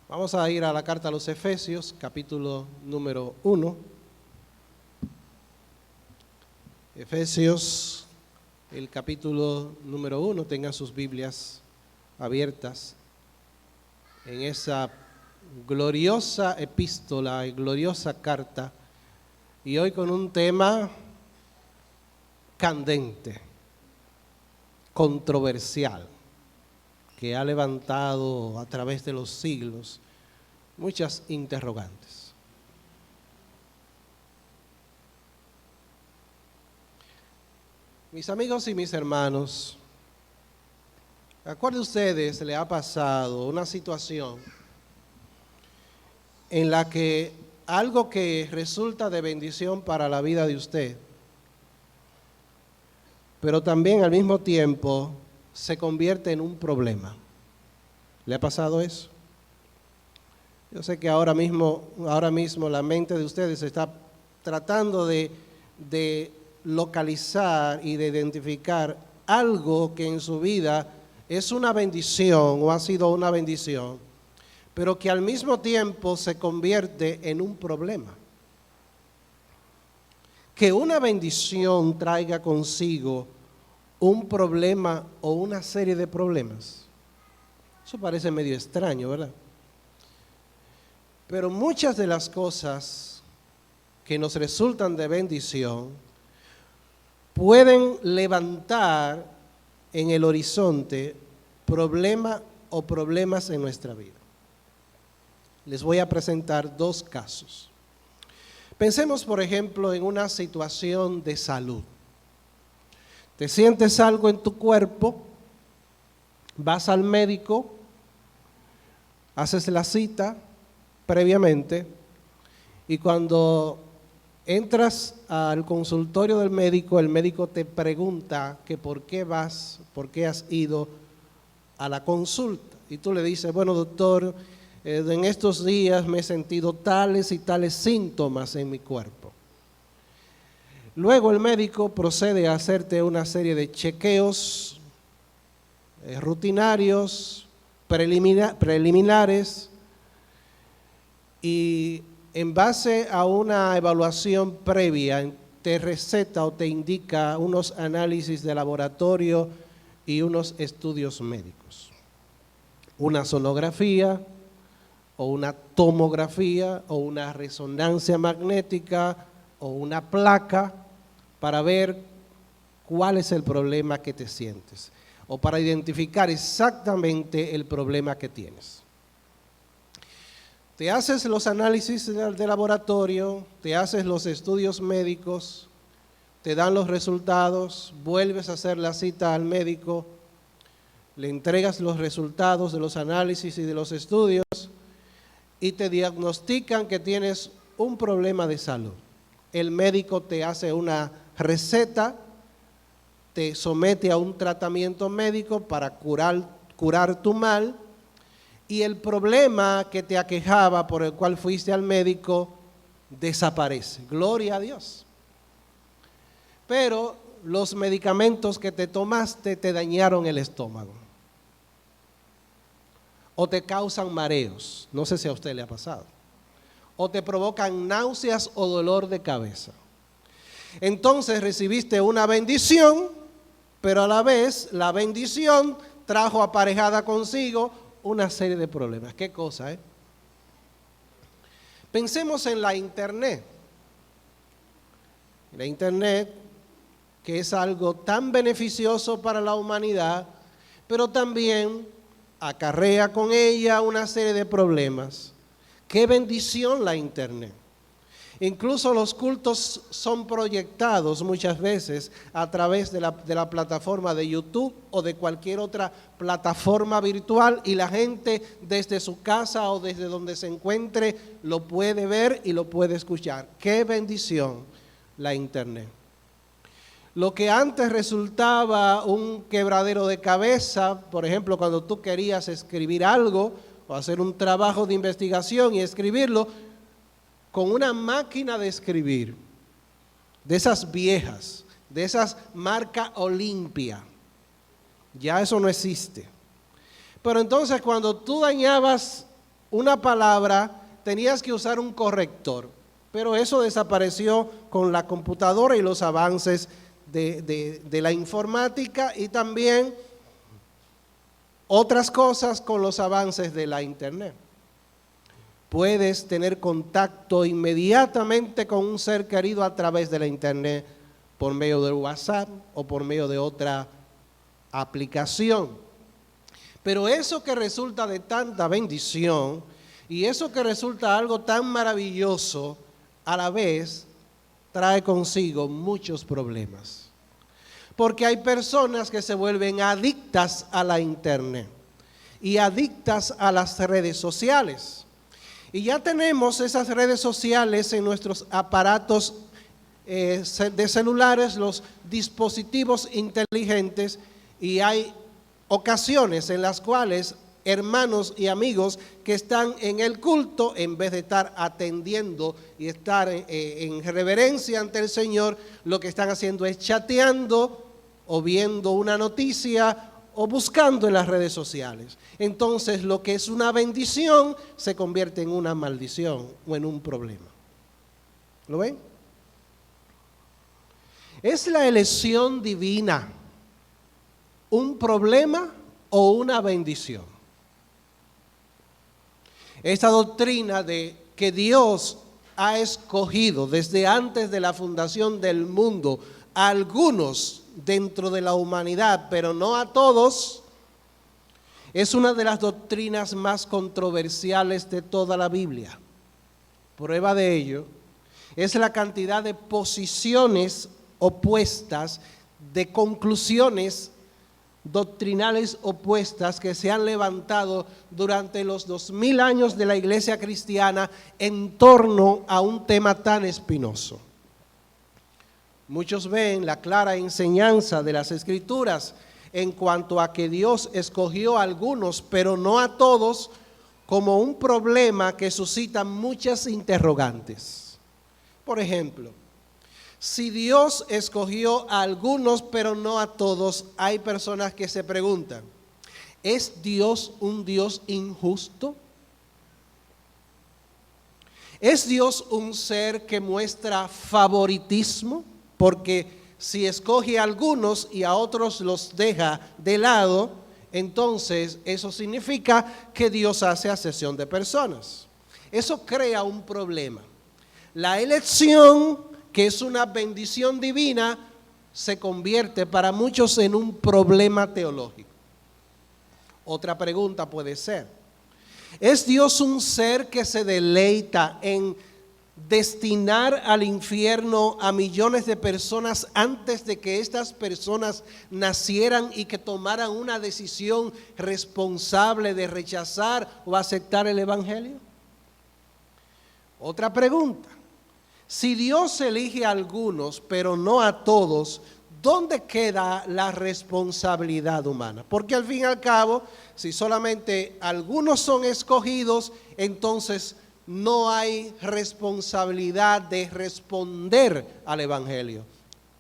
Vamos a ir a la carta a los Efesios, capítulo número 1. Efesios, el capítulo número 1, tengan sus Biblias abiertas en esa gloriosa epístola y gloriosa carta, y hoy con un tema candente, controversial, que ha levantado a través de los siglos muchas interrogantes. Mis amigos y mis hermanos, ¿a cuál de ustedes le ha pasado una situación en la que algo que resulta de bendición para la vida de usted, pero también al mismo tiempo se convierte en un problema? ¿Le ha pasado eso? Yo sé que ahora mismo la mente de ustedes está tratando de localizar y de identificar algo que en su vida es una bendición o ha sido una bendición, pero que al mismo tiempo se convierte en un problema. Que una bendición traiga consigo un problema o una serie de problemas. Eso parece medio extraño, ¿verdad? Pero muchas de las cosas que nos resultan de bendición pueden levantar en el horizonte problema o problemas en nuestra vida. Les voy a presentar dos casos. Pensemos, por ejemplo, en una situación de salud. Te sientes algo en tu cuerpo, vas al médico, haces la cita previamente y cuando entras al consultorio del médico, el médico te pregunta que por qué vas, por qué has ido a la consulta. Y tú le dices, bueno, doctor, en estos días me he sentido tales y tales síntomas en mi cuerpo. Luego el médico procede a hacerte una serie de chequeos rutinarios, preliminares, y en base a una evaluación previa te receta o te indica unos análisis de laboratorio y unos estudios médicos. Una sonografía o una tomografía o una resonancia magnética o una placa para ver cuál es el problema que te sientes o para identificar exactamente el problema que tienes. Te haces los análisis de laboratorio, te haces los estudios médicos, te dan los resultados, vuelves a hacer la cita al médico, le entregas los resultados de los análisis y de los estudios y te diagnostican que tienes un problema de salud. El médico te hace una receta, te somete a un tratamiento médico para curar tu mal, y el problema que te aquejaba por el cual fuiste al médico desaparece. Gloria a Dios. Pero los medicamentos que te tomaste te dañaron el estómago o te causan mareos, no sé si a usted le ha pasado, o te provocan náuseas o dolor de cabeza. Entonces recibiste una bendición, pero a la vez la bendición trajo aparejada consigo una serie de problemas. ¿Qué cosa, eh? Pensemos en la internet. La internet, que es algo tan beneficioso para la humanidad, pero también acarrea con ella una serie de problemas. ¡Qué bendición la internet! Incluso los cultos son proyectados muchas veces a través de la plataforma de YouTube o de cualquier otra plataforma virtual, y la gente desde su casa o desde donde se encuentre lo puede ver y lo puede escuchar. ¡Qué bendición la internet! Lo que antes resultaba un quebradero de cabeza, por ejemplo, cuando tú querías escribir algo o hacer un trabajo de investigación y escribirlo, con una máquina de escribir, de esas viejas, de esas marca Olimpia, ya eso no existe. Pero entonces cuando tú dañabas una palabra, tenías que usar un corrector, pero eso desapareció con la computadora y los avances de la informática y también otras cosas con los avances de la internet. Puedes tener contacto inmediatamente con un ser querido a través de la internet, por medio del WhatsApp o por medio de otra aplicación. Pero eso que resulta de tanta bendición y eso que resulta algo tan maravilloso, a la vez trae consigo muchos problemas. Porque hay personas que se vuelven adictas a la internet y adictas a las redes sociales. Y ya tenemos esas redes sociales en nuestros aparatos de celulares, los dispositivos inteligentes, y hay ocasiones en las cuales hermanos y amigos que están en el culto, en vez de estar atendiendo y estar en reverencia ante el Señor, lo que están haciendo es chateando o viendo una noticia o buscando en las redes sociales. Entonces, lo que es una bendición se convierte en una maldición o en un problema. ¿Lo ven? ¿Es la elección divina un problema o una bendición? Esta doctrina de que Dios ha escogido desde antes de la fundación del mundo a algunos dentro de la humanidad, pero no a todos, es una de las doctrinas más controversiales de toda la Biblia. Prueba de ello es la cantidad de posiciones opuestas, de conclusiones doctrinales opuestas que se han levantado durante los 2000 años de la iglesia cristiana en torno a un tema tan espinoso. Muchos ven la clara enseñanza de las Escrituras en cuanto a que Dios escogió a algunos, pero no a todos, como un problema que suscita muchas interrogantes. Por ejemplo, si Dios escogió a algunos, pero no a todos, hay personas que se preguntan, ¿es Dios un Dios injusto? ¿Es Dios un ser que muestra favoritismo? Porque si escoge a algunos y a otros los deja de lado, entonces eso significa que Dios hace acepción de personas. Eso crea un problema. La elección, que es una bendición divina, se convierte para muchos en un problema teológico. Otra pregunta puede ser, ¿es Dios un ser que se deleita en destinar al infierno a millones de personas antes de que estas personas nacieran y que tomaran una decisión responsable de rechazar o aceptar el evangelio? Otra pregunta, si Dios elige a algunos pero no a todos, ¿dónde queda la responsabilidad humana? Porque al fin y al cabo, si solamente algunos son escogidos, entonces no hay responsabilidad de responder al evangelio.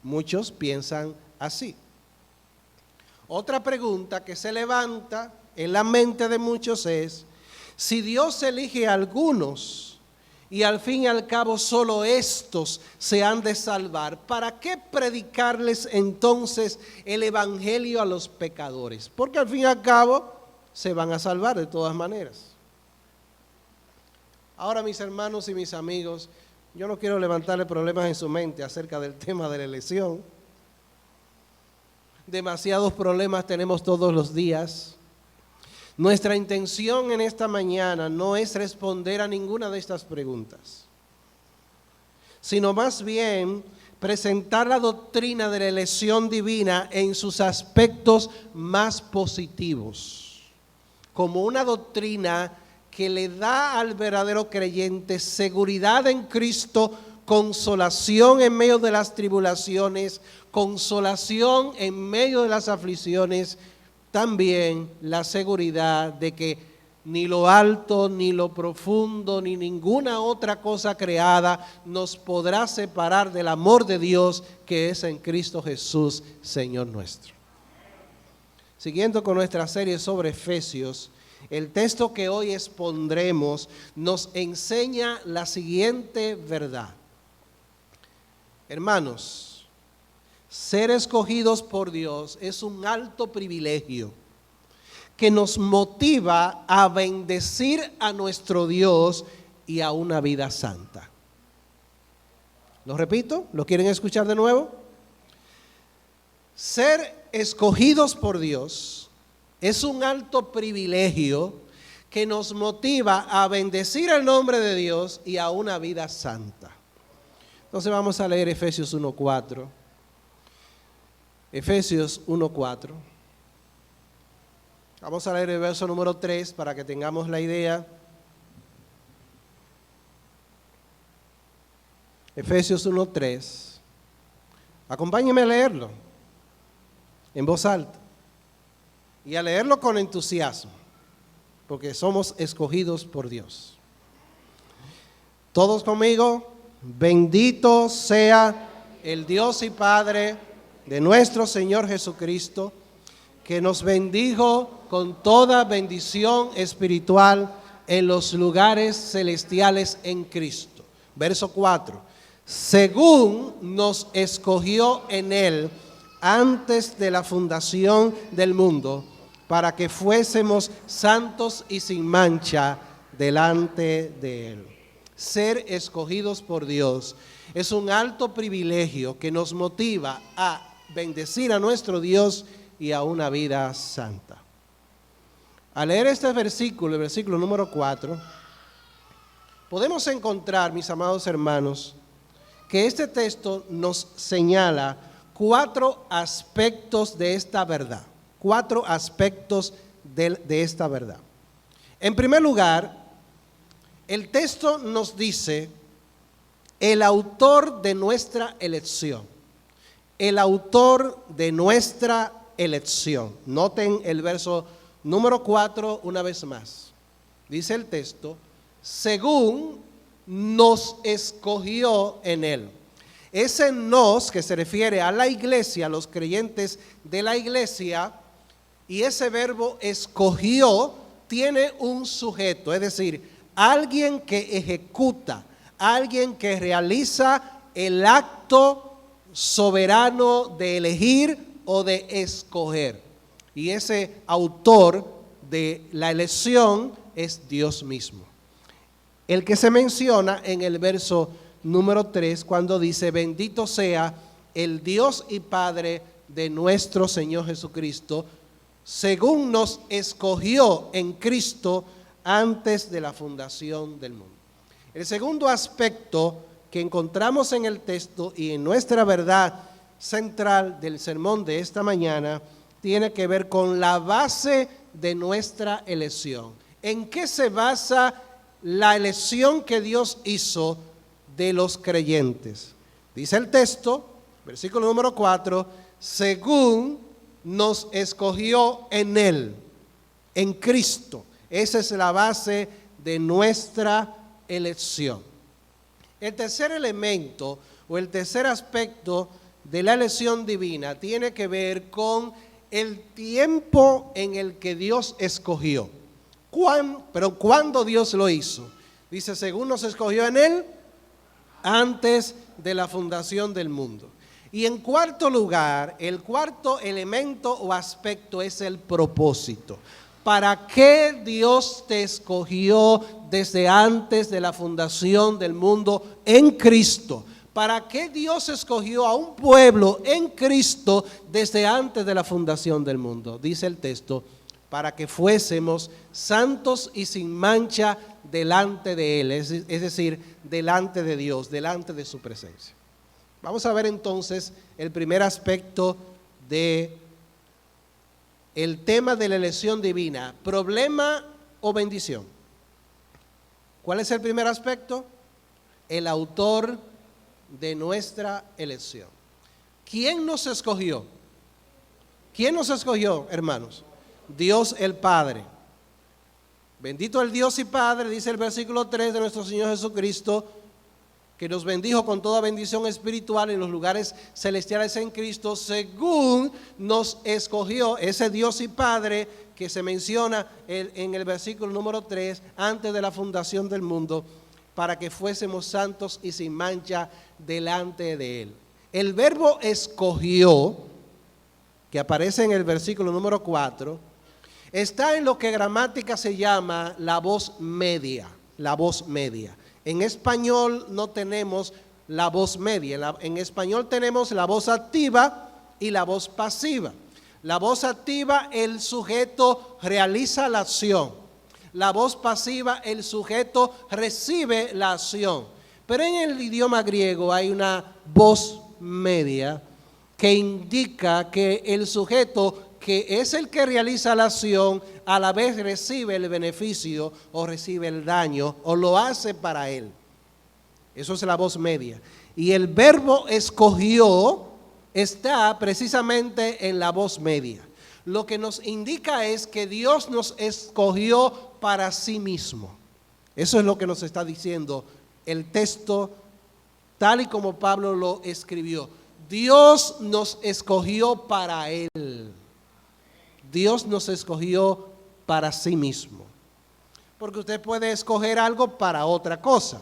Muchos piensan así. Otra pregunta que se levanta en la mente de muchos es, si Dios elige a algunos y al fin y al cabo solo estos se han de salvar, ¿para qué predicarles entonces el evangelio a los pecadores? Porque al fin y al cabo se van a salvar de todas maneras. Ahora, mis hermanos y mis amigos, yo no quiero levantarle problemas en su mente acerca del tema de la elección. Demasiados problemas tenemos todos los días. Nuestra intención en esta mañana no es responder a ninguna de estas preguntas, sino más bien presentar la doctrina de la elección divina en sus aspectos más positivos, como una doctrina que le da al verdadero creyente seguridad en Cristo, consolación en medio de las tribulaciones, consolación en medio de las aflicciones, también la seguridad de que ni lo alto, ni lo profundo, ni ninguna otra cosa creada nos podrá separar del amor de Dios que es en Cristo Jesús, Señor nuestro. Siguiendo con nuestra serie sobre Efesios, El texto que hoy expondremos nos enseña la siguiente verdad. Hermanos, ser escogidos por Dios es un alto privilegio que nos motiva a bendecir a nuestro Dios y a una vida santa. ¿Lo repito? ¿Lo quieren escuchar de nuevo? Ser escogidos por Dios es un alto privilegio que nos motiva a bendecir el nombre de Dios y a una vida santa. Entonces vamos a leer Efesios 1:4. Efesios 1:4. Vamos a leer el verso número 3 para que tengamos la idea. Efesios 1:3. Acompáñenme a leerlo en voz alta y a leerlo con entusiasmo, porque somos escogidos por Dios. Todos conmigo. Bendito sea el Dios y Padre de nuestro Señor Jesucristo, que nos bendijo con toda bendición espiritual en los lugares celestiales en Cristo. Verso 4. Según nos escogió en Él antes de la fundación del mundo, para que fuésemos santos y sin mancha delante de Él. Ser escogidos por Dios es un alto privilegio que nos motiva a bendecir a nuestro Dios y a una vida santa. Al leer este versículo, el versículo número 4, podemos encontrar, mis amados hermanos, que este texto nos señala 4 aspectos de esta verdad. 4 aspectos de esta verdad. En primer lugar, el texto nos dice el autor de nuestra elección. El autor de nuestra elección. Noten el verso número 4 una vez más. Dice el texto, según nos escogió en Él. Ese nos que se refiere a la iglesia, a los creyentes de la iglesia, y ese verbo escogió tiene un sujeto, es decir, alguien que ejecuta, alguien que realiza el acto soberano de elegir o de escoger. Y ese autor de la elección es Dios mismo. El que se menciona en el verso número 3 cuando dice, bendito sea el Dios y Padre de nuestro Señor Jesucristo, según nos escogió en Cristo antes de la fundación del mundo. El segundo aspecto que encontramos en el texto y en nuestra verdad central del sermón de esta mañana tiene que ver con la base de nuestra elección. ¿En qué se basa la elección que Dios hizo de los creyentes? Dice el texto, versículo número 4, según nos escogió en Él, en Cristo. Esa es la base de nuestra elección. El tercer elemento o el tercer aspecto de la elección divina tiene que ver con el tiempo en el que Dios escogió. Pero ¿cuándo Dios lo hizo? Dice, según nos escogió en Él, antes de la fundación del mundo. Y en cuarto lugar, el cuarto elemento o aspecto es el propósito. ¿Para qué Dios te escogió desde antes de la fundación del mundo en Cristo? ¿Para qué Dios escogió a un pueblo en Cristo desde antes de la fundación del mundo? Dice el texto, para que fuésemos santos y sin mancha delante de Él, es decir, delante de Dios, delante de su presencia. Vamos a ver entonces el primer aspecto de el tema de la elección divina, problema o bendición. ¿Cuál es el primer aspecto? El autor de nuestra elección. ¿Quién nos escogió? ¿Quién nos escogió, hermanos? Dios el Padre. Bendito el Dios y Padre, dice el versículo 3 de nuestro Señor Jesucristo, que nos bendijo con toda bendición espiritual en los lugares celestiales en Cristo, según nos escogió, ese Dios y Padre que se menciona en el versículo número 3, antes de la fundación del mundo, para que fuésemos santos y sin mancha delante de Él. El verbo escogió, que aparece en el versículo número 4, está en lo que gramática se llama la voz media, la voz media. En español no tenemos la voz media, en español tenemos la voz activa y la voz pasiva. La voz activa, el sujeto realiza la acción. La voz pasiva, el sujeto recibe la acción. Pero en el idioma griego hay una voz media que indica que el sujeto que es el que realiza la acción, a la vez recibe el beneficio o recibe el daño o lo hace para él. Eso es la voz media. Y el verbo escogió está precisamente en la voz media. Lo que nos indica es que Dios nos escogió para sí mismo. Eso es lo que nos está diciendo el texto tal y como Pablo lo escribió. Dios nos escogió para Él. Dios nos escogió para sí mismo. Porque usted puede escoger algo para otra cosa.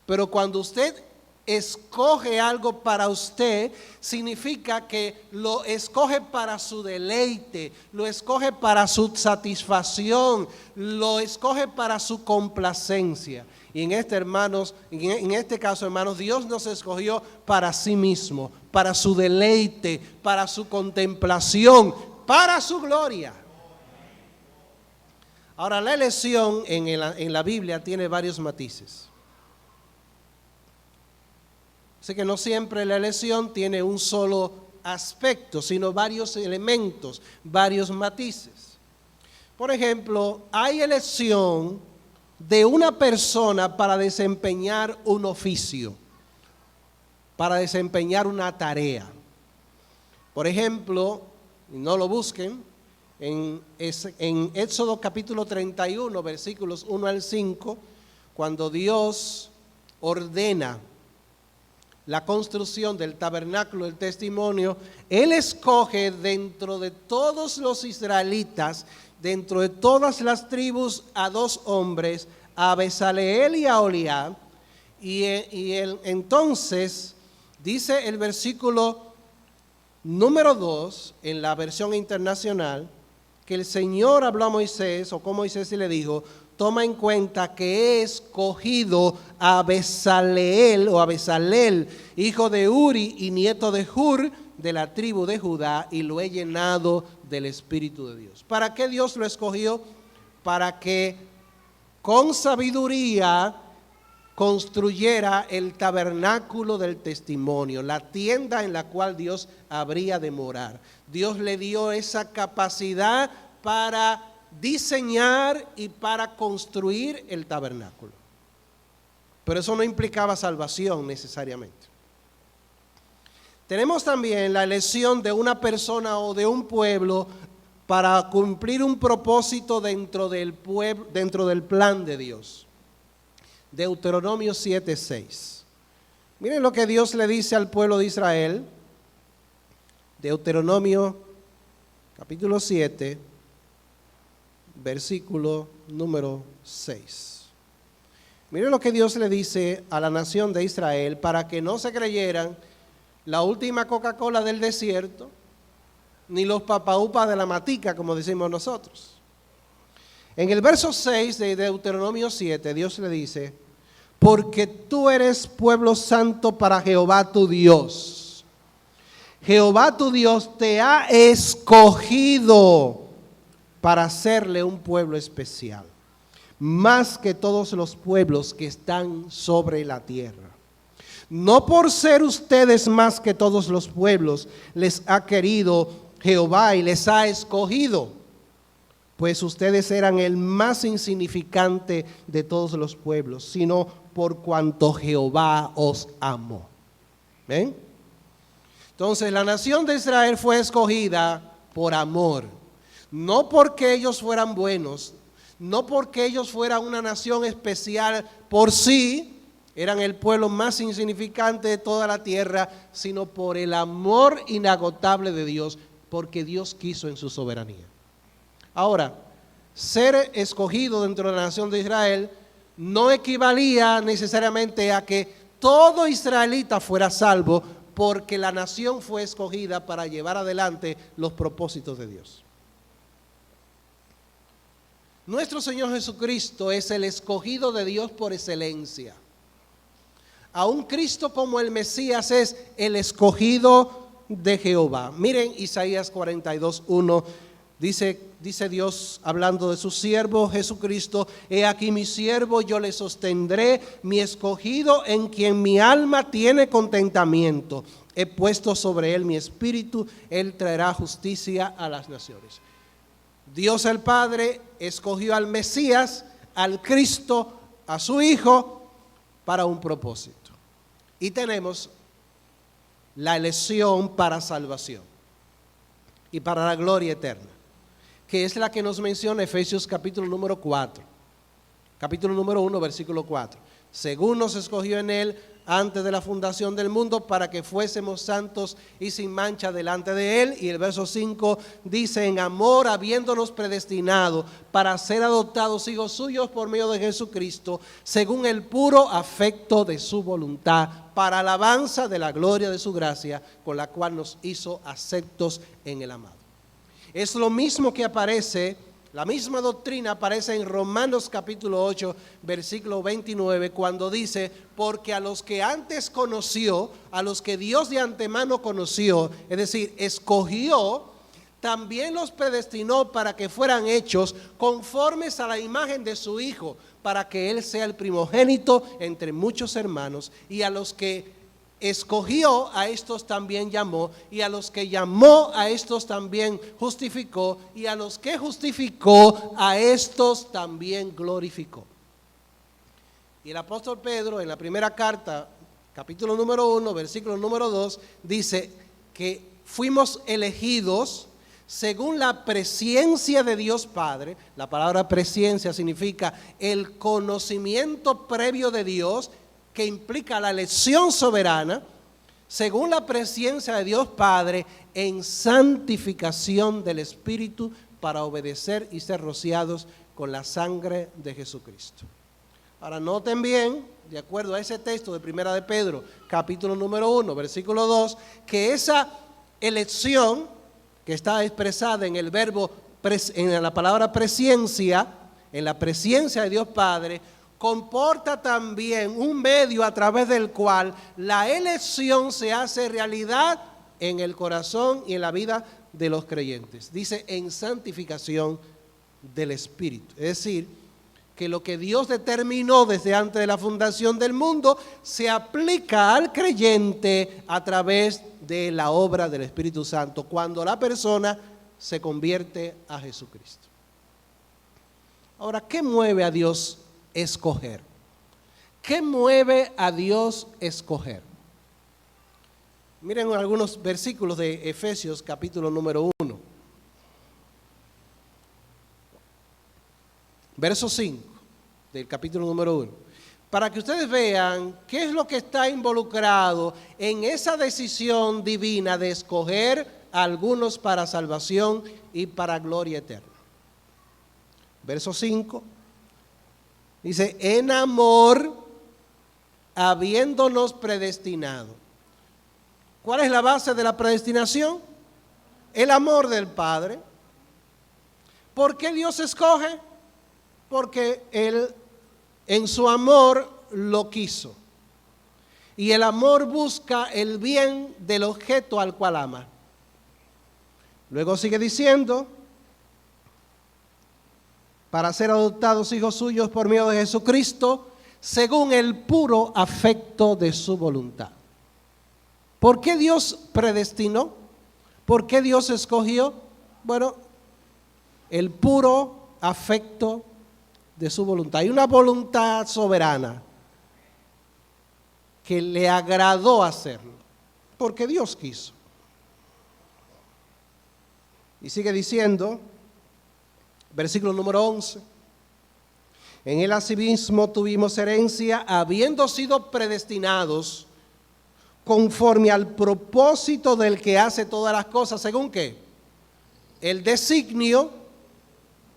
Pero cuando usted escoge algo para usted, significa que lo escoge para su deleite, lo escoge para su satisfacción, lo escoge para su complacencia. Y en este caso, hermanos, Dios nos escogió para sí mismo, para su deleite, para su contemplación, para su gloria. Ahora, la elección en la Biblia tiene varios matices. Así que no siempre la elección tiene un solo aspecto, sino varios elementos, varios matices. Por ejemplo, hay elección de una persona para desempeñar un oficio, para desempeñar una tarea. Por ejemplo, no lo busquen, en Éxodo capítulo 31, versículos 1 al 5, cuando Dios ordena la construcción del tabernáculo del testimonio, Él escoge dentro de todos los israelitas, dentro de todas las tribus, a dos hombres, a Bezaleel y a Oholiab, y entonces dice el versículo número 2, en la versión internacional, que el Señor habló a Moisés, o con Moisés y le dijo: toma en cuenta que he escogido a Bezaleel o a Bezalel, hijo de Uri y nieto de Hur, de la tribu de Judá, y lo he llenado del Espíritu de Dios. ¿Para qué Dios lo escogió? Para que con sabiduría construyera el tabernáculo del testimonio, la tienda en la cual Dios habría de morar. Dios le dio esa capacidad para diseñar y para construir el tabernáculo. Pero eso no implicaba salvación necesariamente. Tenemos también la elección de una persona o de un pueblo para cumplir un propósito dentro del plan de Dios. Deuteronomio 7:6. Miren lo que Dios le dice al pueblo de Israel. Deuteronomio capítulo 7, versículo número 6. Miren lo que Dios le dice a la nación de Israel para que no se creyeran la última Coca-Cola del desierto, ni los papaupas de la matica, como decimos nosotros. En el verso 6 de Deuteronomio 7, Dios le dice: porque tú eres pueblo santo para Jehová tu Dios. Jehová tu Dios te ha escogido para hacerle un pueblo especial, más que todos los pueblos que están sobre la tierra. No por ser ustedes más que todos los pueblos, les ha querido Jehová y les ha escogido, pues ustedes eran el más insignificante de todos los pueblos, sino por cuanto Jehová os amó. ¿Ven? Entonces la nación de Israel fue escogida por amor, no porque ellos fueran buenos, no porque ellos fueran una nación especial por sí. eran el pueblo más insignificante de toda la tierra, sino por el amor inagotable de Dios, porque Dios quiso en su soberanía. Ahora, ser escogido dentro de la nación de Israel no equivalía necesariamente a que todo israelita fuera salvo, porque la nación fue escogida para llevar adelante los propósitos de Dios. Nuestro Señor Jesucristo es el escogido de Dios por excelencia. Aún Cristo como el Mesías es el escogido de Jehová. Miren Isaías 42:1, dice Dios hablando de su siervo Jesucristo: he aquí mi siervo, yo le sostendré, mi escogido en quien mi alma tiene contentamiento. He puesto sobre él mi espíritu, él traerá justicia a las naciones. Dios el Padre escogió al Mesías, al Cristo, a su Hijo, para un propósito. Y tenemos la elección para salvación y para la gloria eterna, que es la que nos menciona Efesios capítulo número 4, capítulo número 1, versículo 4. Según nos escogió en él antes de la fundación del mundo, para que fuésemos santos y sin mancha delante de él. Y el verso 5 dice: en amor, habiéndonos predestinado para ser adoptados hijos suyos por medio de Jesucristo, según el puro afecto de su voluntad, para alabanza de la gloria de su gracia, con la cual nos hizo aceptos en el amado. Es lo mismo que aparece, la misma doctrina aparece en Romanos capítulo 8, versículo 29, cuando dice: porque a los que antes conoció, a los que Dios de antemano conoció, es decir, escogió, también los predestinó para que fueran hechos conformes a la imagen de su Hijo, para que Él sea el primogénito entre muchos hermanos. Y a los que escogió, a estos también llamó, y a los que llamó, a estos también justificó, y a los que justificó, a estos también glorificó. Y el apóstol Pedro, en la primera carta, capítulo número 1, versículo número 2, dice que fuimos elegidos según la presciencia de Dios Padre. La palabra presciencia significa el conocimiento previo de Dios, que implica la elección soberana, según la presciencia de Dios Padre, en santificación del Espíritu, para obedecer y ser rociados con la sangre de Jesucristo. Ahora noten bien, de acuerdo a ese texto de Primera de Pedro, capítulo número 1, versículo 2, que esa elección que está expresada en el verbo, en la palabra presciencia, en la presciencia de Dios Padre, comporta también un medio a través del cual la elección se hace realidad en el corazón y en la vida de los creyentes. Dice: en santificación del Espíritu. Es decir, que lo que Dios determinó desde antes de la fundación del mundo se aplica al creyente a través de la obra del Espíritu Santo, cuando la persona se convierte a Jesucristo. Ahora, ¿qué mueve a Dios escoger? ¿Qué mueve a Dios escoger? Miren algunos versículos de Efesios capítulo número 1. Verso 5 del capítulo número 1. Para que ustedes vean qué es lo que está involucrado en esa decisión divina de escoger a algunos para salvación y para gloria eterna. Verso 5. Dice: en amor, habiéndonos predestinado. ¿Cuál es la base de la predestinación? El amor del Padre. ¿Por qué Dios escoge? Porque Él en su amor lo quiso. Y el amor busca el bien del objeto al cual ama. Luego sigue diciendo: para ser adoptados hijos suyos por medio de Jesucristo, según el puro afecto de su voluntad. ¿Por qué Dios predestinó? ¿Por qué Dios escogió? Bueno, el puro afecto de su voluntad. Hay una voluntad soberana que le agradó hacerlo, porque Dios quiso. Y sigue diciendo, versículo número 11: En él asimismo tuvimos herencia, habiendo sido predestinados conforme al propósito del que hace todas las cosas. ¿Según qué? El designio,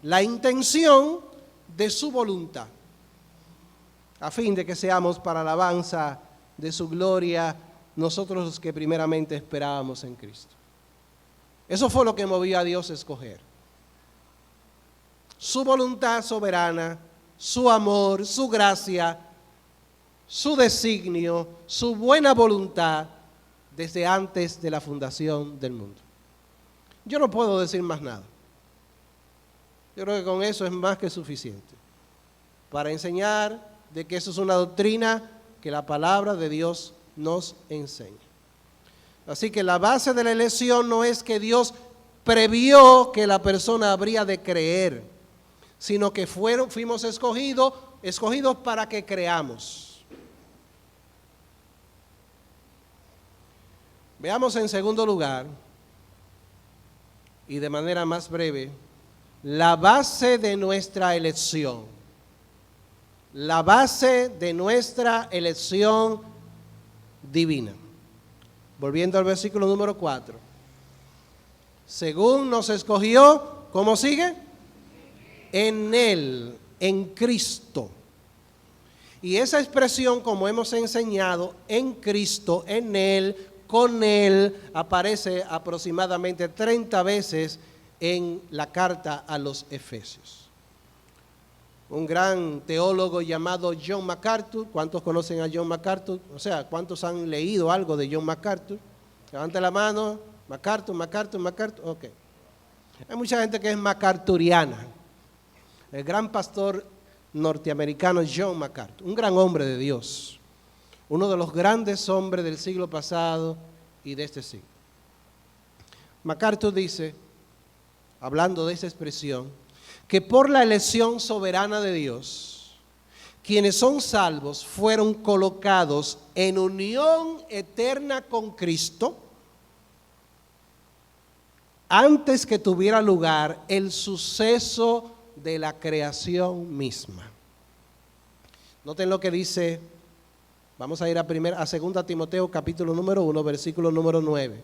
la intención de su voluntad, a fin de que seamos para alabanza de su gloria, nosotros los que primeramente esperábamos en Cristo. Eso fue lo que movió a Dios a escoger. Su voluntad soberana, su amor, su gracia, su designio, su buena voluntad desde antes de la fundación del mundo. Yo no puedo decir más nada. Yo creo que con eso es más que suficiente para enseñar de que eso es una doctrina que la palabra de Dios nos enseña. Así que la base de la elección no es que Dios previó que la persona habría de creer, sino que fuimos escogidos para que creamos. Veamos en segundo lugar, y de manera más breve, la base de nuestra elección. La base de nuestra elección divina. Volviendo al versículo número 4. Según nos escogió, ¿cómo sigue? En Él, en Cristo. Y esa expresión, como hemos enseñado, en Cristo, en Él, con Él, aparece aproximadamente 30 veces en la carta a los Efesios. Un gran teólogo llamado John MacArthur. ¿Cuántos conocen a John MacArthur? O sea, ¿cuántos han leído algo de John MacArthur? Levante la mano. MacArthur. Ok. Hay mucha gente que es macarturiana. El gran pastor norteamericano John MacArthur, un gran hombre de Dios, uno de los grandes hombres del siglo pasado y de este siglo. MacArthur dice, hablando de esa expresión, que por la elección soberana de Dios, quienes son salvos fueron colocados en unión eterna con Cristo antes que tuviera lugar el suceso de la creación misma. Noten lo que dice, vamos a ir a 2 Timoteo capítulo número 1, versículo número 9,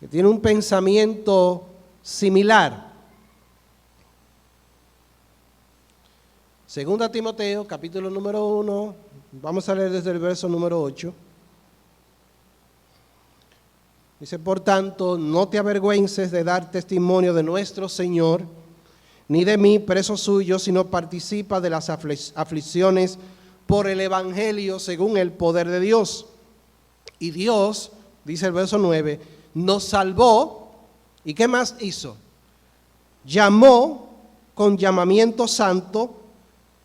que tiene un pensamiento similar. 2 Timoteo, capítulo número 1, vamos a leer desde el verso número 8. Dice, por tanto, no te avergüences de dar testimonio de nuestro Señor, ni de mí, preso suyo, sino participa de las aflicciones por el Evangelio según el poder de Dios. Y Dios, dice el verso 9, nos salvó, ¿y qué más hizo? Llamó con llamamiento santo,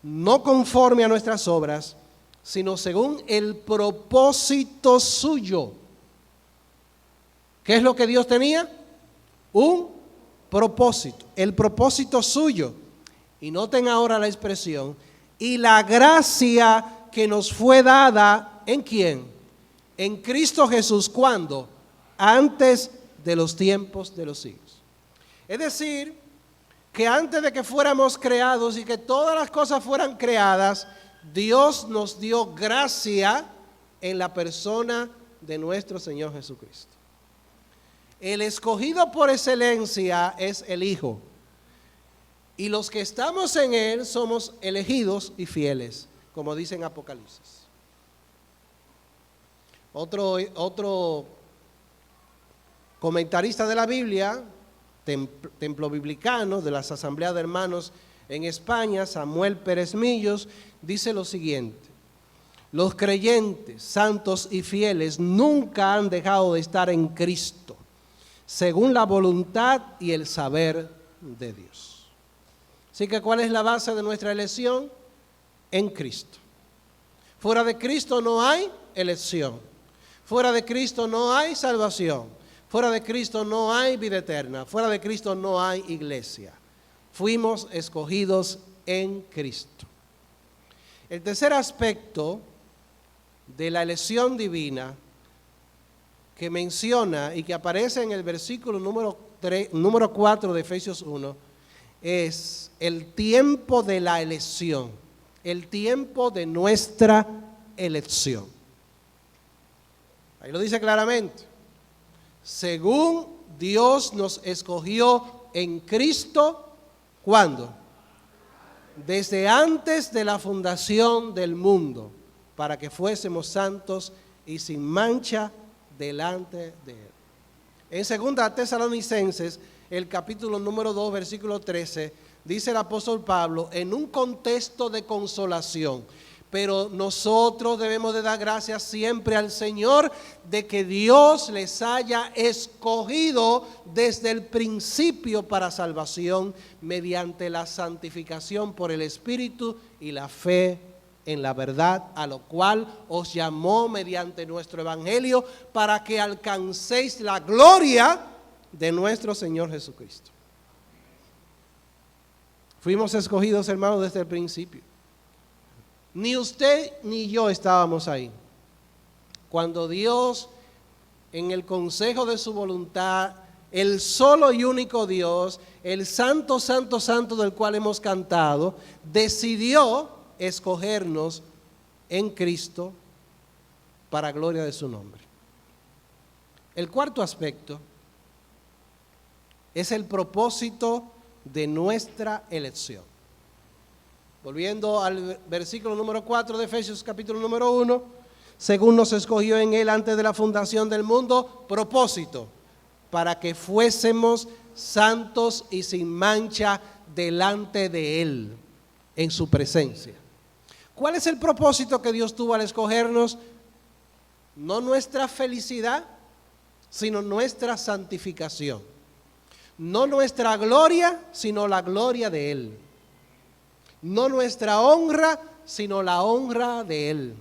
no conforme a nuestras obras, sino según el propósito suyo. ¿Qué es lo que Dios tenía? Un propósito, el propósito suyo. Y noten ahora la expresión, y la gracia que nos fue dada, ¿en quién? En Cristo Jesús. ¿Cuándo? Antes de los tiempos de los siglos. Es decir, que antes de que fuéramos creados y que todas las cosas fueran creadas, Dios nos dio gracia en la persona de nuestro Señor Jesucristo. El escogido por excelencia es el Hijo. Y los que estamos en Él somos elegidos y fieles, como dice en Apocalipsis. Otro comentarista de la Biblia, templo biblicano de las asambleas de hermanos en España, Samuel Pérez Millos, dice lo siguiente: los creyentes, santos y fieles nunca han dejado de estar en Cristo, según la voluntad y el saber de Dios. Así que, ¿cuál es la base de nuestra elección? En Cristo. Fuera de Cristo no hay elección. Fuera de Cristo no hay salvación. Fuera de Cristo no hay vida eterna. Fuera de Cristo no hay iglesia. Fuimos escogidos en Cristo. El tercer aspecto de la elección divina que menciona y que aparece en el versículo número 4 de Efesios 1 es el tiempo de la elección, el tiempo de nuestra elección. Ahí lo dice claramente. Según Dios nos escogió en Cristo, ¿cuándo? Desde antes de la fundación del mundo, para que fuésemos santos y sin mancha delante de Él. En 2 Tesalonicenses, el capítulo número 2, versículo 13, dice el apóstol Pablo, en un contexto de consolación, pero nosotros debemos de dar gracias siempre al Señor de que Dios les haya escogido desde el principio para salvación mediante la santificación por el Espíritu y la fe en la verdad, a lo cual os llamó mediante nuestro Evangelio para que alcancéis la gloria de nuestro Señor Jesucristo. Fuimos escogidos, hermanos, desde el principio. Ni usted ni yo estábamos ahí. Cuando Dios, en el consejo de su voluntad, el solo y único Dios, el santo, santo, santo del cual hemos cantado, decidió escogernos en Cristo para gloria de su nombre. El cuarto aspecto es el propósito de nuestra elección. Volviendo al versículo número 4 de Efesios capítulo número 1, según nos escogió en Él antes de la fundación del mundo, propósito, para que fuésemos santos y sin mancha delante de Él, en su presencia. ¿Cuál es el propósito que Dios tuvo al escogernos? No nuestra felicidad, sino nuestra santificación. No nuestra gloria, sino la gloria de Él. No nuestra honra, sino la honra de Él.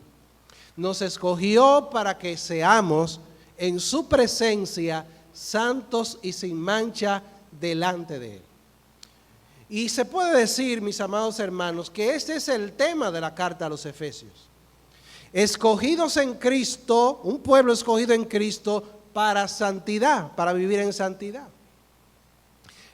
Nos escogió para que seamos en su presencia santos y sin mancha delante de Él. Y se puede decir, mis amados hermanos, que este es el tema de la carta a los Efesios. Escogidos en Cristo, un pueblo escogido en Cristo para santidad, para vivir en santidad.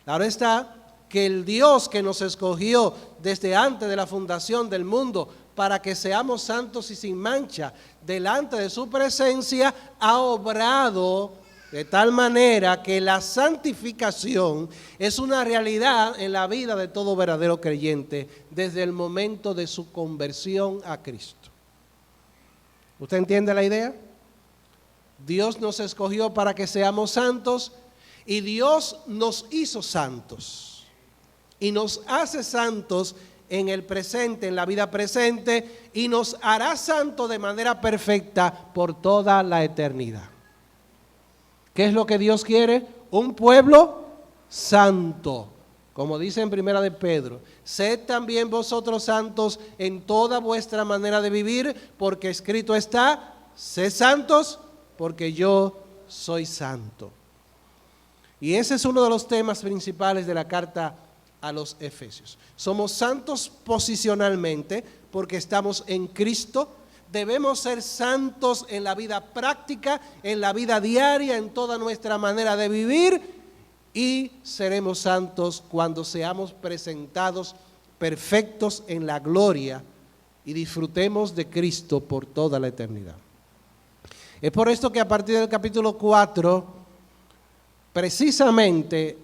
Ahora está que el Dios que nos escogió desde antes de la fundación del mundo para que seamos santos y sin mancha delante de su presencia, ha obrado de tal manera que la santificación es una realidad en la vida de todo verdadero creyente desde el momento de su conversión a Cristo. ¿Usted entiende la idea? Dios nos escogió para que seamos santos y Dios nos hizo santos y nos hace santos en el presente, en la vida presente, y nos hará santos de manera perfecta por toda la eternidad. ¿Qué es lo que Dios quiere? Un pueblo santo. Como dice en Primera de Pedro, sed también vosotros santos en toda vuestra manera de vivir, porque escrito está, sed santos, porque yo soy santo. Y ese es uno de los temas principales de la carta a los Efesios. Somos santos posicionalmente, porque estamos en Cristo. Debemos ser santos en la vida práctica, en la vida diaria, en toda nuestra manera de vivir, y seremos santos cuando seamos presentados perfectos en la gloria y disfrutemos de Cristo por toda la eternidad. Es por esto que a partir del capítulo 4, precisamente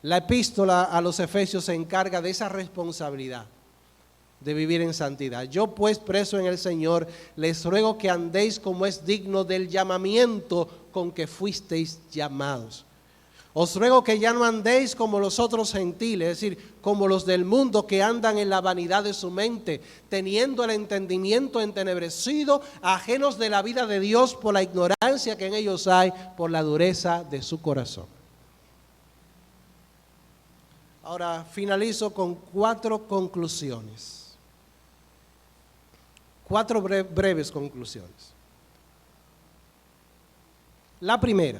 la epístola a los Efesios se encarga de esa responsabilidad de vivir en santidad. Yo pues, preso en el Señor, les ruego que andéis como es digno del llamamiento con que fuisteis llamados. Os ruego que ya no andéis como los otros gentiles, es decir, como los del mundo que andan en la vanidad de su mente, teniendo el entendimiento entenebrecido, ajenos de la vida de Dios por la ignorancia que en ellos hay, por la dureza de su corazón. Ahora finalizo con 4 conclusiones. 4 breves conclusiones. La primera,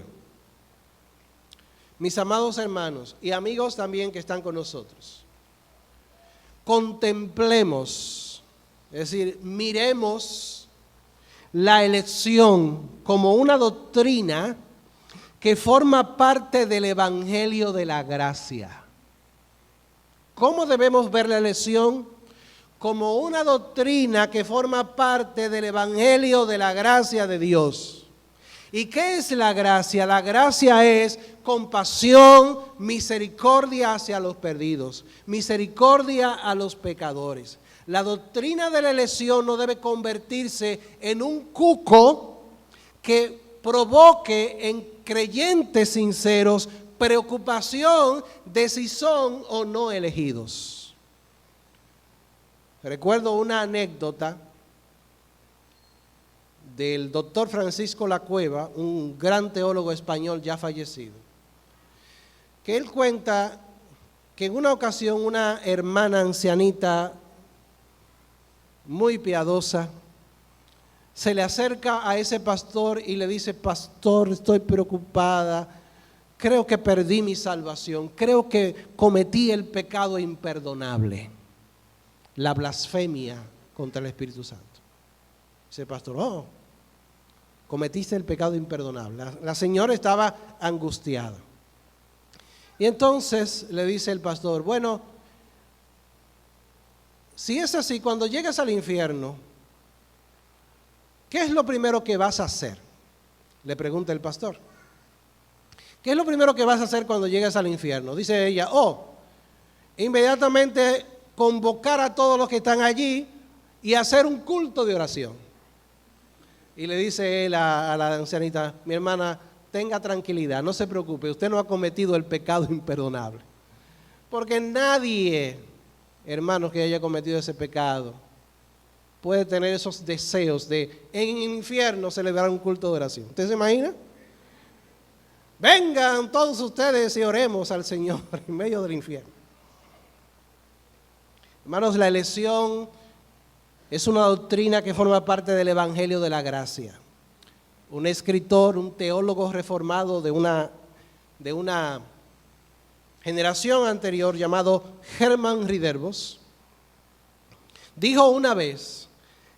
mis amados hermanos y amigos también que están con nosotros, contemplemos, es decir, miremos la elección como una doctrina que forma parte del Evangelio de la gracia. ¿Cómo debemos ver la elección? Como una doctrina que forma parte del Evangelio de la gracia de Dios. ¿Y qué es la gracia? La gracia es compasión, misericordia hacia los perdidos, misericordia a los pecadores. La doctrina de la elección no debe convertirse en un cuco que provoque en creyentes sinceros preocupación de si son o no elegidos. Recuerdo una anécdota del doctor Francisco Lacueva, un gran teólogo español ya fallecido, que él cuenta que en una ocasión una hermana ancianita muy piadosa se le acerca a ese pastor y le dice: pastor, estoy preocupada, creo que perdí mi salvación, creo que cometí el pecado imperdonable, la blasfemia contra el Espíritu Santo. Dice el pastor: oh, cometiste el pecado imperdonable. La señora estaba angustiada. Y entonces le dice el pastor: bueno, si es así, cuando llegues al infierno, ¿qué es lo primero que vas a hacer? Le pregunta el pastor. ¿Qué es lo primero que vas a hacer cuando llegues al infierno? Dice ella: oh, inmediatamente convocar a todos los que están allí y hacer un culto de oración. Y le dice él a la ancianita: mi hermana, tenga tranquilidad, no se preocupe, usted no ha cometido el pecado imperdonable. Porque nadie, hermanos, que haya cometido ese pecado puede tener esos deseos de en el infierno celebrar un culto de oración. ¿Usted se imagina? Vengan todos ustedes y oremos al Señor en medio del infierno. Hermanos, la elección es una doctrina que forma parte del Evangelio de la gracia. Un escritor, un teólogo reformado de una generación anterior llamado Hermann Ridderbos, dijo una vez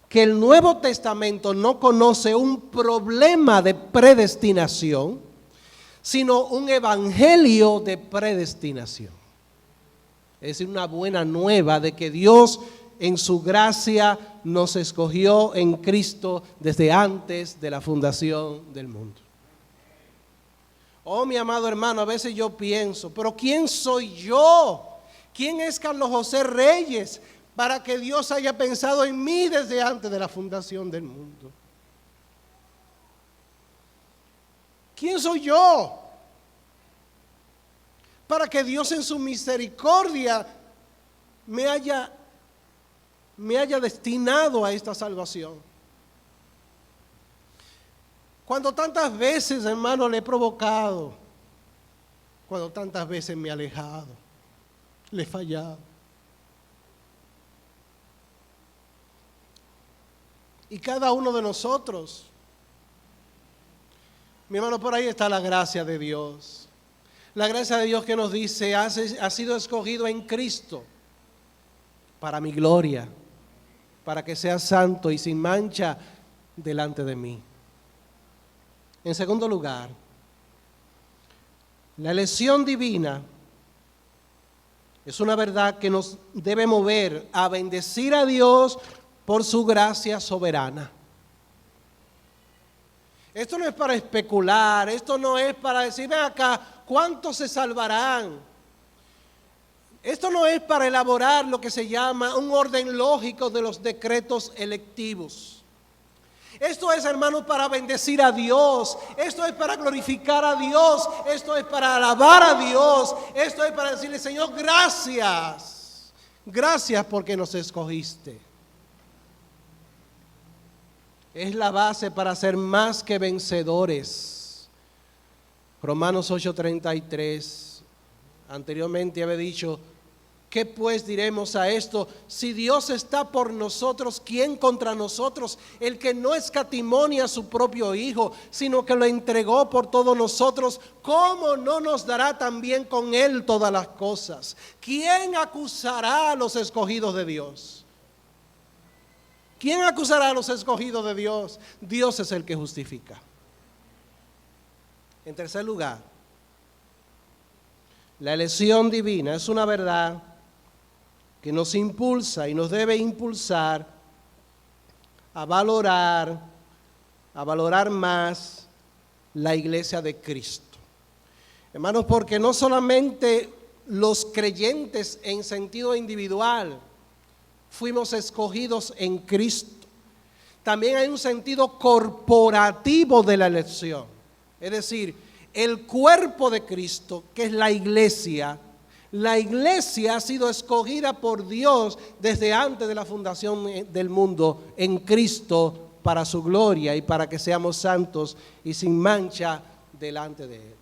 que el Nuevo Testamento no conoce un problema de predestinación, sino un evangelio de predestinación. Es decir, una buena nueva de que Dios en su gracia nos escogió en Cristo desde antes de la fundación del mundo. Oh, mi amado hermano, a veces yo pienso, pero ¿quién soy yo? ¿Quién es Carlos José Reyes para que Dios haya pensado en mí desde antes de la fundación del mundo? ¿Quién soy yo para que Dios en su misericordia me haya destinado a esta salvación? Cuando tantas veces, hermano, le he provocado, cuando tantas veces me he alejado, le he fallado. Y cada uno de nosotros, mi hermano, por ahí está la gracia de Dios. La gracia de Dios que nos dice: has sido escogido en Cristo para mi gloria, para que seas santo y sin mancha delante de mí. En segundo lugar, la elección divina es una verdad que nos debe mover a bendecir a Dios por su gracia soberana. Esto no es para especular, esto no es para decir: ven acá, ¿cuántos se salvarán? Esto no es para elaborar lo que se llama un orden lógico de los decretos electivos. Esto es, hermanos, para bendecir a Dios. Esto es para glorificar a Dios. Esto es para alabar a Dios. Esto es para decirle: Señor, gracias. Gracias porque nos escogiste. Es la base para ser más que vencedores. Romanos 8:33. Anteriormente había dicho: ¿qué pues diremos a esto? Si Dios está por nosotros, ¿quién contra nosotros? El que no escatimó ni a su propio Hijo, sino que lo entregó por todos nosotros, ¿cómo no nos dará también con Él todas las cosas? ¿Quién acusará a los escogidos de Dios? ¿Quién acusará a los escogidos de Dios? Dios es el que justifica. En tercer lugar, la elección divina es una verdad que nos impulsa y nos debe impulsar a valorar más la iglesia de Cristo. Hermanos, porque no solamente los creyentes en sentido individual fuimos escogidos en Cristo, también hay un sentido corporativo de la elección. Es decir, el cuerpo de Cristo, que es la iglesia ha sido escogida por Dios desde antes de la fundación del mundo en Cristo para su gloria y para que seamos santos y sin mancha delante de Él.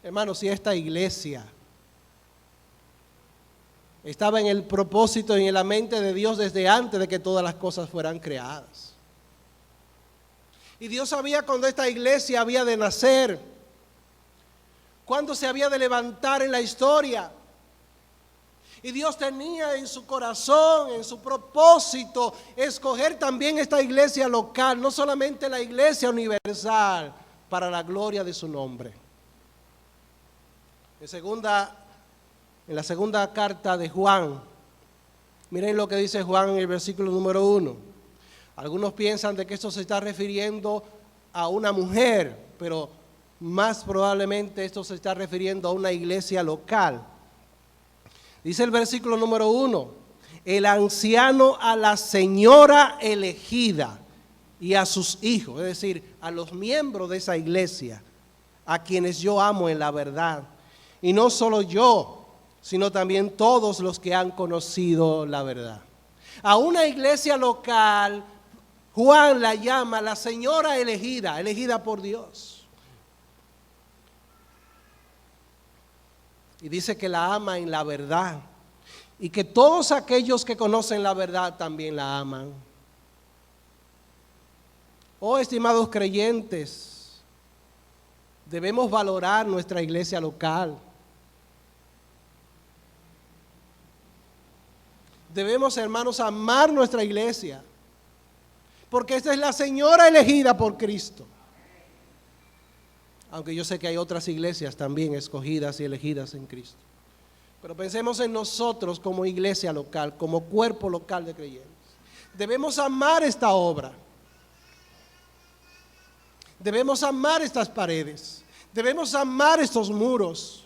Hermanos, si esta iglesia estaba en el propósito y en la mente de Dios desde antes de que todas las cosas fueran creadas. Y Dios sabía cuándo esta iglesia había de nacer, cuándo se había de levantar en la historia. Y Dios tenía en su corazón, en su propósito, escoger también esta iglesia local, no solamente la iglesia universal, para la gloria de su nombre. En la segunda carta de Juan, miren lo que dice Juan en el versículo número 1. Algunos piensan de que esto se está refiriendo a una mujer, pero más probablemente esto se está refiriendo a una iglesia local. Dice el versículo número 1, el anciano a la señora elegida y a sus hijos, es decir, a los miembros de esa iglesia, a quienes yo amo en la verdad. Y no solo yo, sino también todos los que han conocido la verdad. A una iglesia local, Juan la llama la señora elegida, elegida por Dios. Y dice que la ama en la verdad. Y que todos aquellos que conocen la verdad también la aman. Oh, estimados creyentes, debemos valorar nuestra iglesia local. Debemos, hermanos, amar nuestra iglesia, porque esta es la señora elegida por Cristo. Aunque yo sé que hay otras iglesias también escogidas y elegidas en Cristo. Pero pensemos en nosotros como iglesia local, como cuerpo local de creyentes. Debemos amar esta obra. Debemos amar estas paredes. Debemos amar estos muros.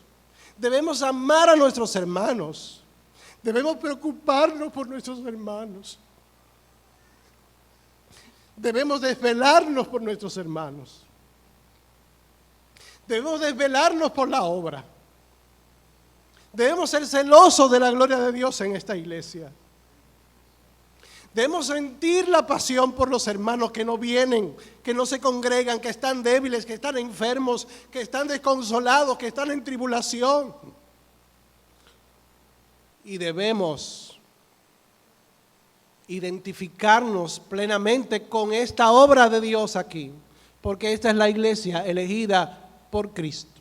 Debemos amar a nuestros hermanos. Debemos preocuparnos por nuestros hermanos. Debemos desvelarnos por nuestros hermanos. Debemos desvelarnos por la obra. Debemos ser celosos de la gloria de Dios en esta iglesia. Debemos sentir la pasión por los hermanos que no vienen, que no se congregan, que están débiles, que están enfermos, que están desconsolados, que están en tribulación. Y debemos identificarnos plenamente con esta obra de Dios aquí, porque esta es la iglesia elegida por Cristo.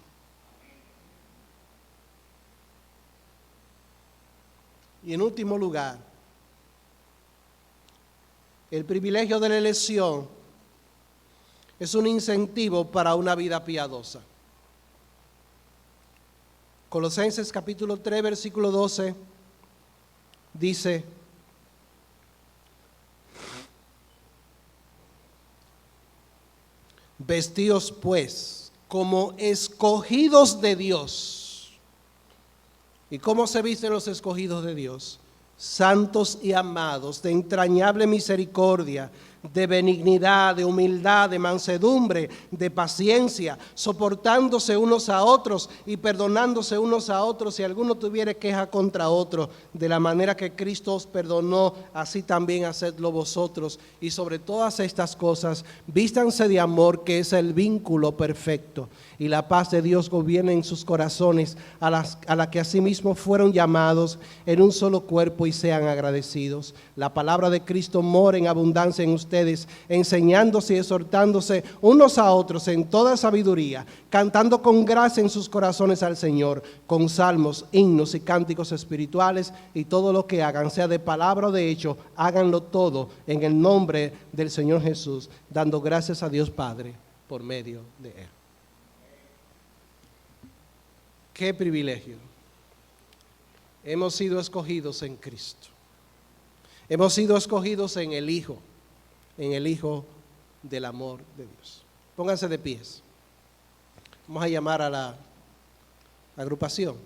Y en último lugar, el privilegio de la elección es un incentivo para una vida piadosa. Colosenses capítulo 3, versículo 12, dice: vestíos pues como escogidos de Dios. ¿Y cómo se visten los escogidos de Dios? Santos y amados, de entrañable misericordia, de benignidad, de humildad, de mansedumbre, de paciencia, soportándose unos a otros y perdonándose unos a otros si alguno tuviere queja contra otro, de la manera que Cristo os perdonó, así también hacedlo vosotros. Y sobre todas estas cosas, vístanse de amor, que es el vínculo perfecto, y la paz de Dios gobierne en sus corazones, a la que asimismo fueron llamados en un solo cuerpo, y sean agradecidos. La palabra de Cristo mora en abundancia en ustedes, enseñándose y exhortándose unos a otros en toda sabiduría, cantando con gracia en sus corazones al Señor, con salmos, himnos y cánticos espirituales, y todo lo que hagan, sea de palabra o de hecho, háganlo todo en el nombre del Señor Jesús, dando gracias a Dios Padre por medio de Él. Qué privilegio hemos sido escogidos en Cristo. Hemos sido escogidos en el Hijo del amor de Dios. Pónganse de pies. Vamos a llamar a la agrupación.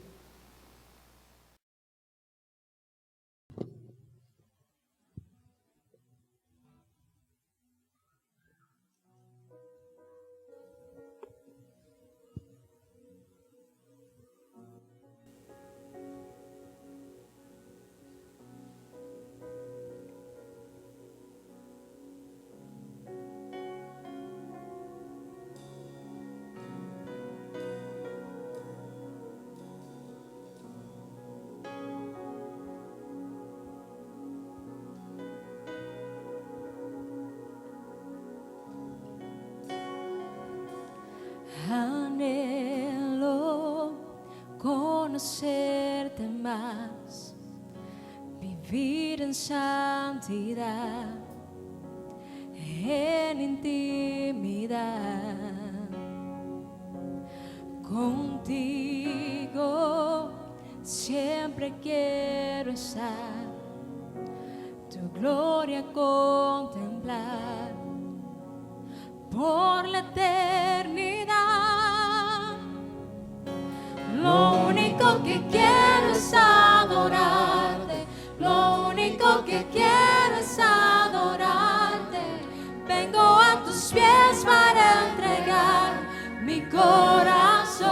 Anhelo conocerte más, vivir en santidad, en intimidad. Contigo siempre quiero estar, tu gloria contemplar por la eternidad. Lo único que quiero es adorarte, lo único que quiero es adorarte. Vengo a tus pies para entregar mi corazón.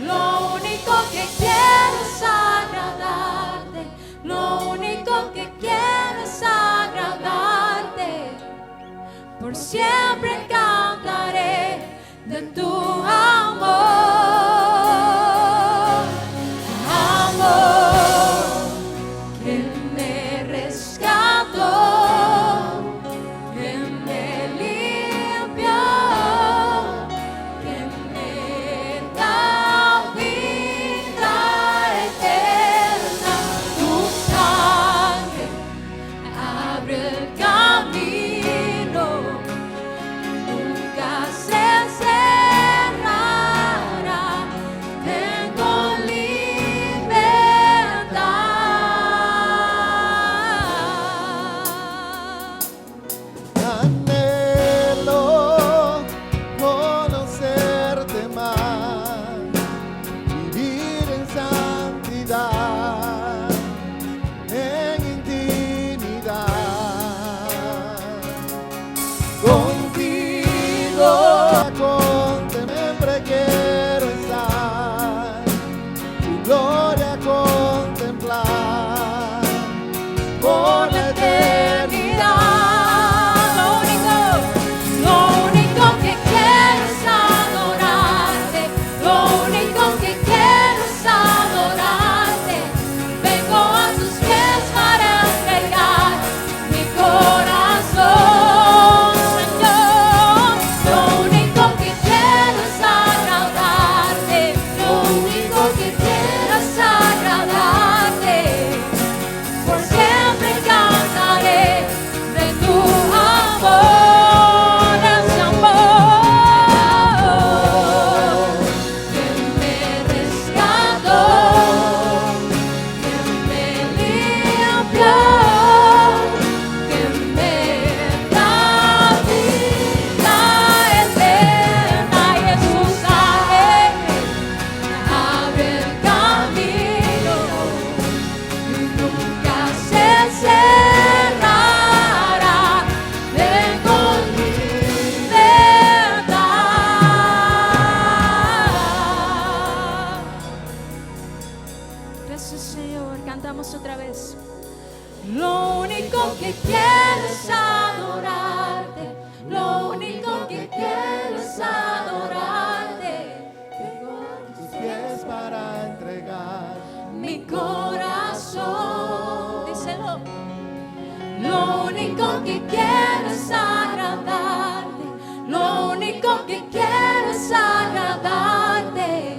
Lo único que quiero es agradarte, lo único que quiero es agradarte. Por siempre cantaré de tu amor. Amor que me rescató, que me limpió, que me da vida eterna. Tu sangre abre el camino, nunca se cerrará. Tengo libertad. Anhelo conocerte más, vivir en santidad, en intimidad. Contigo siempre quiero estar, tu gloria contemplar por la eternidad. Lo único que quiero es adorarte, lo único que quiero es adorarte. Vengo a tus pies para entregar mi corazón, Señor. Lo único que quiero es agradarte, lo único que quiero es agradarte. Por siempre cantaré de tu amor, ese amor que me rescató, que me limpió, que me da vida eterna. Jesús abre el camino, nunca se cerrará. Tengo libertad. Gracias, Señor. Cantamos otra vez. Lo único que quiero es adorarte, lo único que quiero es adorarte. Tengo a Tus pies para entregar mi corazón, díselo. Lo único que quiero es agradarte, lo único que quiero es agradarte.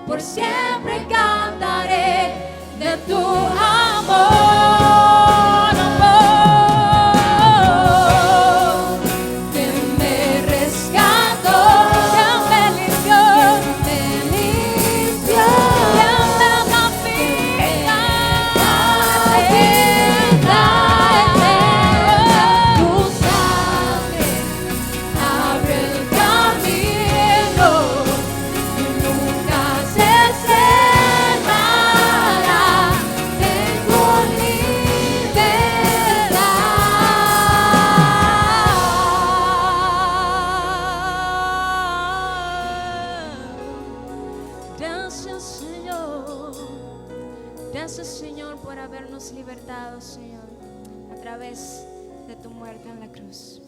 Por siempre cantaré de tu amor, amor que me rescató, que me limpió, me limpió. Gracias, Señor. Gracias, Señor, por habernos libertado, Señor, a través de tu muerte en la cruz.